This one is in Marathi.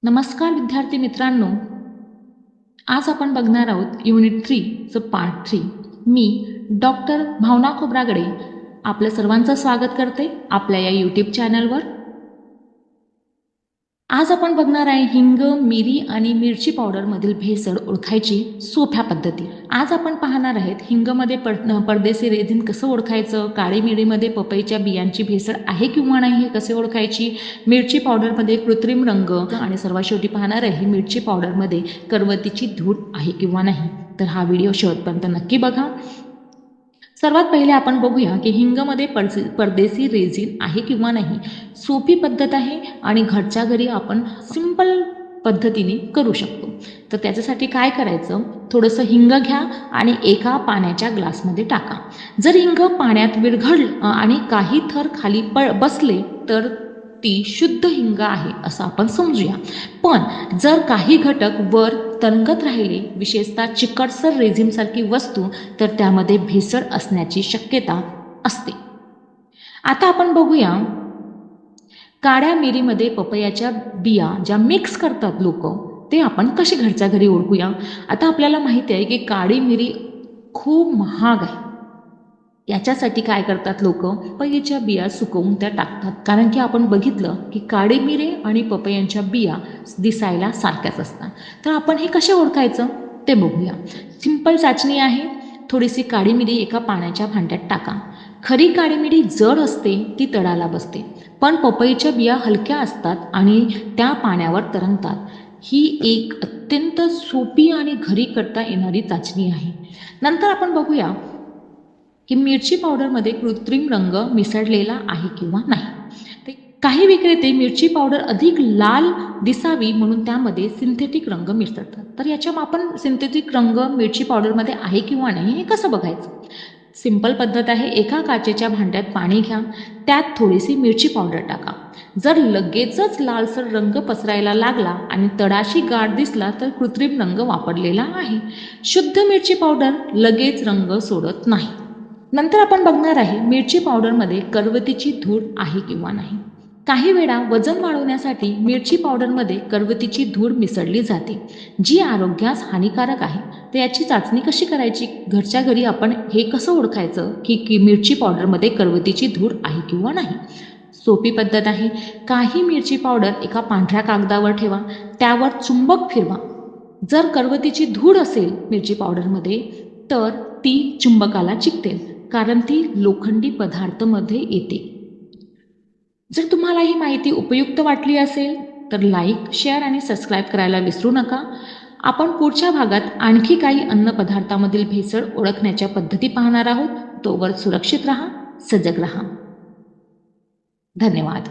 नमस्कार विद्यार्थी मित्रांनो, आज आपण बघणार आहोत युनिट 3 पार्ट 3। मी डॉक्टर भावना खोब्रागडे आपल्या सर्वांचं स्वागत करते आपल्या या यूट्यूब चॅनलवर। आज आपण बघणार आहे हिंग, मिरी आणि मिरची पावडर मधील भेसळ ओळखायची सोप्या पद्धती। आज आपण पाहणार आहेत हिंगमध्ये परदेशी रेझिन कसं ओळखायचं, काळी मिरीमध्ये पपईच्या बियांची भेसळ आहे किंवा नाही हे कसे ओळखायची, मिरची पावडरमध्ये कृत्रिम रंग आणि सर्वात शेवटी पाहणार आहे मिरची पावडरमध्ये करवतीची धूळ आहे किंवा नाही। तर हा व्हिडिओ शेवटपर्यंत नक्की बघा। सर्वात पहिले आपण बघूया की हिंगमध्ये परदेशी रेझिन आहे किंवा नाही। सोपी पद्धत आहे आणि घरच्या घरी आपण सिंपल पद्धतीने करू शकतो। तर त्याच्यासाठी काय करायचं, थोडंसं हिंग घ्या आणि एका पाण्याच्या ग्लासमध्ये टाका। जर हिंग पाण्यात विरघळलं आणि काही थर खाली बसले तर ती शुद्ध हिंग आहे असं आपण समजूया। पण जर काही घटक वर तरंगत राहिले, विशेषतः चिकटसर रेझिनसारखी वस्तू, तर त्यामध्ये भेसळ असण्याची शक्यता असते। आता आपण बघूया काळ्या मिरीमध्ये पपयाच्या बिया ज्या मिक्स करतात लोक, ते आपण कशी घरच्या घरी ओळखूया। आता आपल्याला माहिती आहे की काळी मिरी खूप महाग आहे। याच्यासाठी काय करतात लोक, पपईच्या बिया सुकवून त्या टाकतात, कारण की आपण बघितलं की काळी मिरी आणि पपयांच्या बिया दिसायला सारख्याच असतात। तर आपण हे कसे ओळखायचं ते बघूया। सिंपल चाचणी आहे। थोडीशी काळी मिरी एका पाण्याच्या भांड्यात टाका। खरी काळी मिरी जड असते, ती तळाला बसते, पण पपईच्या बिया हलक्या असतात आणि त्या पाण्यावर तरंगतात। ही एक अत्यंत सोपी आणि घरी करता येणारी चाचणी आहे। नंतर आपण बघूया की मिरची पावडरमध्ये कृत्रिम रंग मिसळलेला आहे किंवा नाही। काही विक्रेते मिरची पावडर अधिक लाल दिसावी म्हणून त्यामध्ये सिंथेटिक रंग मिसळतात। तर याच्या आपण सिंथेटिक रंग मिरची पावडरमध्ये आहे किंवा नाही हे कसं बघायचं। सिंपल पद्धत आहे। एका काचेच्या भांड्यात पाणी घ्या, त्यात थोडीशी मिरची पावडर टाका। जर लगेचच लालसर रंग पसरायला लागला आणि तळाशी गाठ दिसला तर कृत्रिम रंग वापरलेला आहे। शुद्ध मिरची पावडर लगेच रंग सोडत नाही। नंतर आपण बघणार आहे मिरची पावडरमध्ये करवतीची धूळ आहे किंवा नाही। काही वेळा वजन वाढवण्यासाठी मिरची पावडरमध्ये करवतीची धूळ मिसळली जाते, जी आरोग्यास हानिकारक आहे। तर याची चाचणी कशी करायची, घरच्या घरी आपण हे कसं ओळखायचं की मिरची पावडरमध्ये करवतीची धूळ आहे किंवा नाही। सोपी पद्धत आहे। काही मिरची पावडर एका पांढऱ्या कागदावर ठेवा, त्यावर चुंबक फिरवा। जर करवतीची धूळ असेल मिरची पावडरमध्ये तर ती चुंबकाला चिकटेल, कारण ती लोखंडी पदार्थामध्ये येते। जर तुम्हाला ही माहिती उपयुक्त वाटली असेल तर लाईक, शेअर आणि सबस्क्राईब करायला विसरू नका। आपण पुढच्या भागात आणखी काही अन्न पदार्थामधील भेसळ ओळखण्याच्या पद्धती पाहणार आहोत। तोवर सुरक्षित राहा, सजग राहा। धन्यवाद।